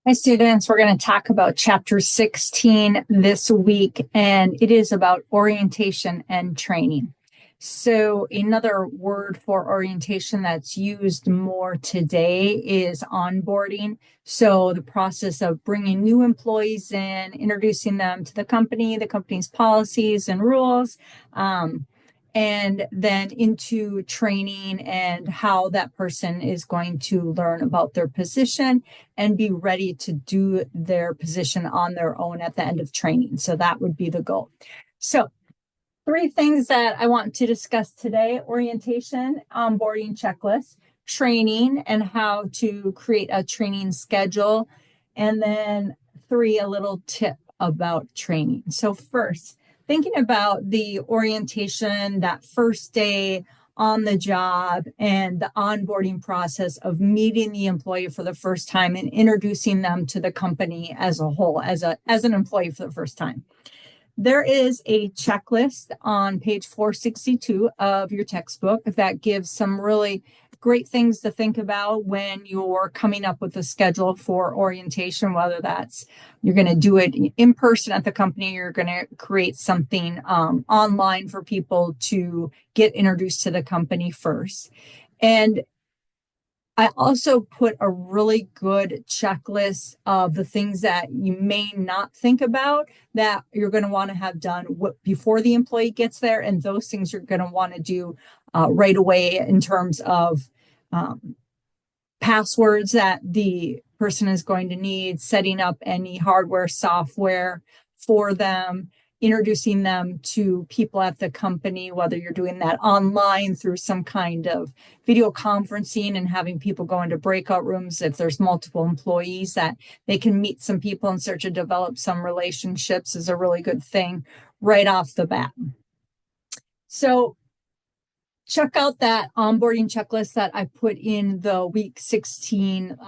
Hi, students. We're going to talk about chapter 16 this week, and it is about orientation and training. So another word for orientation that's used more today is onboarding. So the process of bringing new employees in, introducing them to the company's policies and rules, and then into training and how that person is going to learn about their position and be ready to do their position on their own at the end of training. So that would be the goal. So 3 things that I want to discuss today: orientation, onboarding checklist, training, and how to create a training schedule. And then 3, a little tip about training. So first, thinking about the orientation, that first day on the job and the onboarding process of meeting the employee for the first time and introducing them to the company as a whole, as an employee for the first time. There is a checklist on page 462 of your textbook that gives some really great things to think about when you're coming up with a schedule for orientation, whether that's you're going to do it in person at the company, you're going to create something online for people to get introduced to the company first. And I also put a really good checklist of the things that you may not think about that you're going to want to have done before the employee gets there. And those things you're going to want to do right away in terms of passwords that the person is going to need, setting up any hardware, software for them, introducing them to people at the company, whether you're doing that online through some kind of video conferencing and having people go into breakout rooms. If there's multiple employees, that they can meet some people and start to develop some relationships is a really good thing right off the bat. So check out that onboarding checklist that I put in the week 16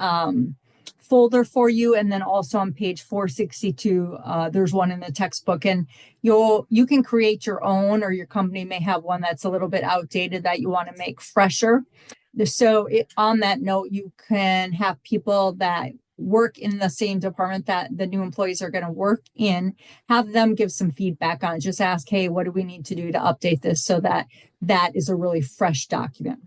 folder for you. And then also on page 462, there's one in the textbook, and you can create your own, or your company may have one that's a little bit outdated that you want to make fresher. So on that note, you can have people that work in the same department that the new employees are going to work in, have them give some feedback on it. Just ask, hey, what do we need to do to update this so that is a really fresh document.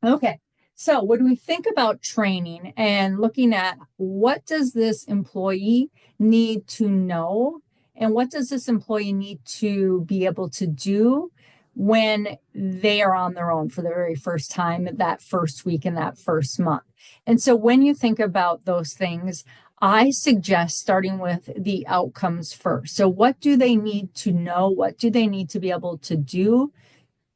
Okay. So when we think about training and looking at what does this employee need to know and what does this employee need to be able to do when they are on their own for the very first time, that first week in that first month. And so when you think about those things, I suggest starting with the outcomes first. So what do they need to know? What do they need to be able to do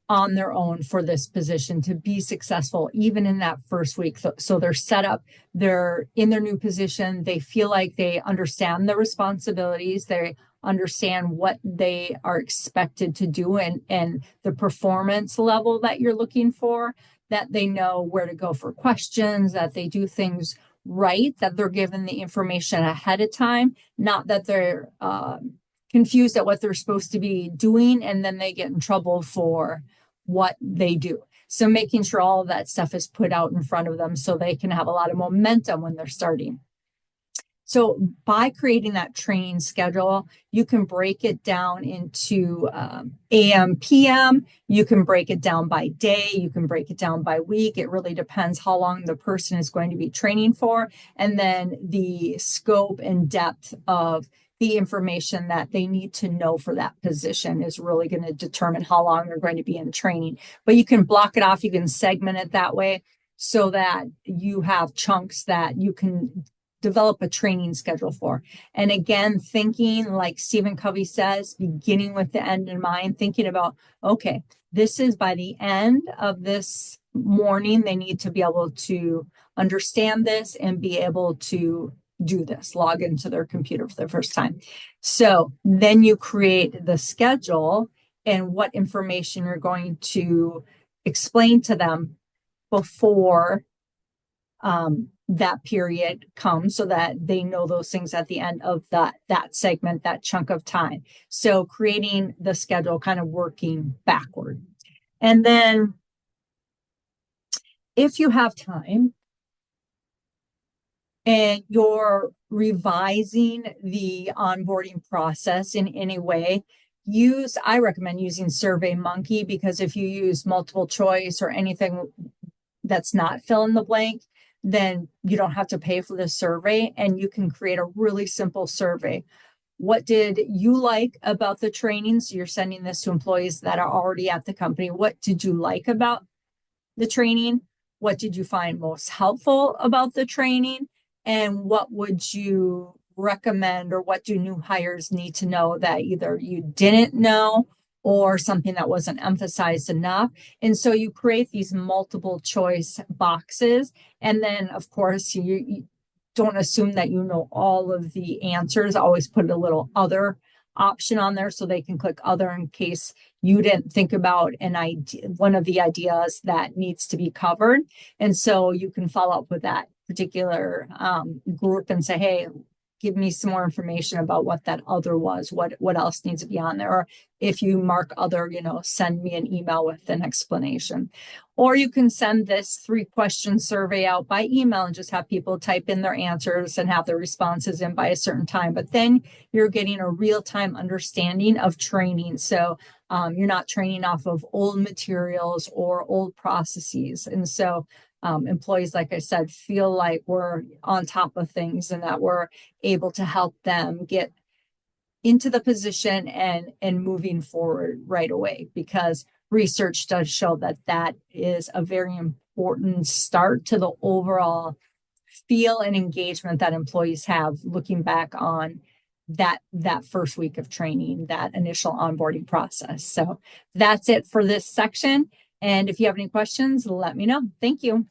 on their own for this position to be successful, even in that first week? So they're set up, they're in their new position, they feel like they understand the responsibilities, they understand what they are expected to do and the performance level that you're looking for, that they know where to go for questions, that they do things right, that they're given the information ahead of time, not that they're confused at what they're supposed to be doing and then they get in trouble for what they do. So making sure all of that stuff is put out in front of them so they can have a lot of momentum when they're starting. So by creating that training schedule, you can break it down into AM, PM. You can break it down by day. You can break it down by week. It really depends how long the person is going to be training for. And then the scope and depth of the information that they need to know for that position is really going to determine how long they're going to be in training. But you can block it off. You can segment it that way so that you have chunks that you can develop a training schedule for. And again, thinking like Stephen Covey says, beginning with the end in mind, thinking about, okay, this is by the end of this morning, they need to be able to understand this and be able to do this, log into their computer for the first time. So then you create the schedule and what information you're going to explain to them before that period comes, so that they know those things at the end of that segment, that chunk of time. So creating the schedule, kind of working backward. And then if you have time, and you're revising the onboarding process in any way, I recommend using SurveyMonkey, because if you use multiple choice or anything that's not fill in the blank, then you don't have to pay for the survey, and you can create a really simple survey. What did you like about the training? So you're sending this to employees that are already at the company. What did you like about the training? What did you find most helpful about the training? And what would you recommend, or what do new hires need to know that either you didn't know or something that wasn't emphasized enough? And so you create these multiple choice boxes. And then, of course, you don't assume that you know all of the answers. Always put a little other option on there so they can click other in case you didn't think about an idea, one of the ideas that needs to be covered. And so you can follow up with that particular group and say, hey, give me some more information about what that other was, what else needs to be on there. Or if you mark other, send me an email with an explanation. Or you can send this 3-question survey out by email and just have people type in their answers and have their responses in by a certain time. But then you're getting a real-time understanding of training. So you're not training off of old materials or old processes. And so employees, like I said, feel like we're on top of things and that we're able to help them get into the position and moving forward right away, because research does show that that is a very important start to the overall feel and engagement that employees have looking back on that first week of training, that initial onboarding process. So that's it for this section. And if you have any questions, let me know. Thank you.